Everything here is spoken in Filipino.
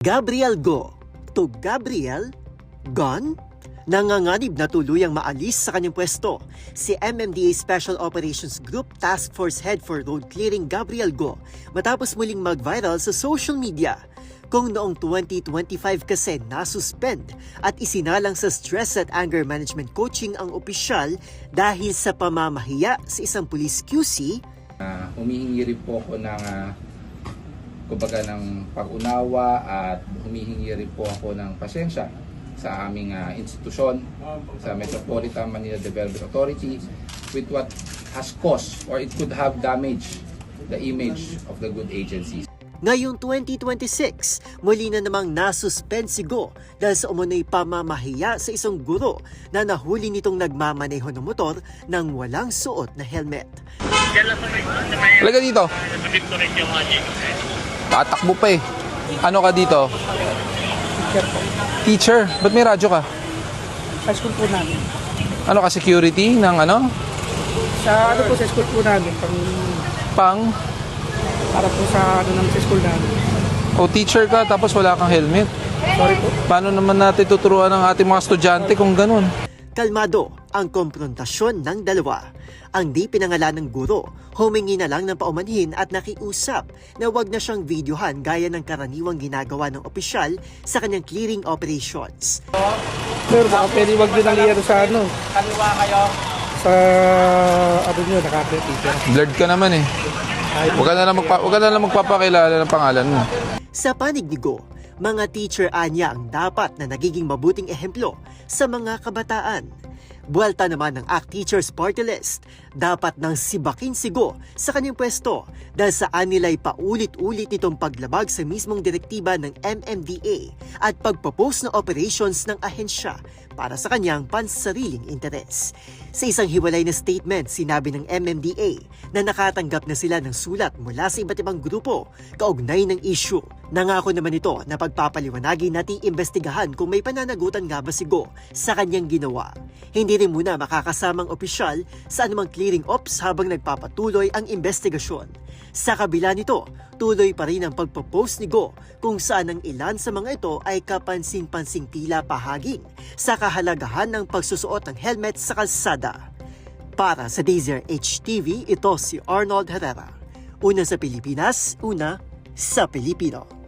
Gabriel Go to Gabriel gone? Nanganganib na tuluyang maalis sa kanyang pwesto si MMDA Special Operations Group Task Force Head for Road Clearing Gabriel Go matapos muling mag-viral sa social media. Kung noong 2025 kasi nasuspend at isinalang sa stress at anger management coaching ang opisyal dahil sa pamamahiya sa isang police QC, humihingi rin po ako ng kumbaga ng pag-unawa at humihingi rin po ako ng pasensya sa aming institusyon, sa Metropolitan Manila Development Authority, with what has caused or it could have damaged the image of the good agencies. Ngayong 2026, muli na namang nasuspend si Go dahil sa umunoy pamamahiya sa isang guro na nahuli nitong nagmamaneho ng motor nang walang suot na helmet. Talaga dito. Tatakbo pa eh. Ano ka dito? Teacher. Ba't may radyo ka? Sa school po namin. Ano ka, security ng ano? Sa school po namin. Para po sa sa school namin. O teacher ka tapos wala kang helmet. Sorry po. Paano naman natin tuturuan ng ating mga estudyante kung ganun? Kalmado ang komprontasyon ng dalawa. Ang di pinangalan ng guro, humingi na lang ng paumanhin at nakiusap na wag na siyang videohan gaya ng karaniwang ginagawa ng opisyal sa kanyang clearing operations. Pero baka pwede wag din ang iyaro sa ano. Kaliwa kayo. Sa nyo, nakaka-teacher. Blurred ka naman eh. Huwag ka na lang magpapakilala ng pangalan mo. Sa panig ni Go, mga teacher anya ang dapat na nagiging mabuting ehemplo sa mga kabataan. Buwelta naman ng ACT Teachers Party List, dapat nang sibakin si Go sa kanyang pwesto dahil saan nila'y paulit-ulit nitong paglabag sa mismong direktiba ng MMDA at pagpapose ng operations ng ahensya para sa kanyang pansariling interes. Sa isang hiwalay na statement, sinabi ng MMDA na nakatanggap na sila ng sulat mula sa iba't ibang grupo kaugnay ng issue. Nangako naman ito na pagpapaliwanagin nating imbestigahan kung may pananagutan nga ba si Go sa kanyang ginawa. Hindi rin muna makakasamang opisyal sa anumang clearing ops habang nagpapatuloy ang investigasyon. Sa kabila nito, tuloy pa rin ang pagpo-post ni Go kung saan ang ilan sa mga ito ay kapansin-pansing tila pahaging sa kahalagahan ng pagsusuot ng helmet sa kalsada. Para sa Dazer HTV, ito si Arnold Herrera. Una sa Pilipinas, una sa Pilipino.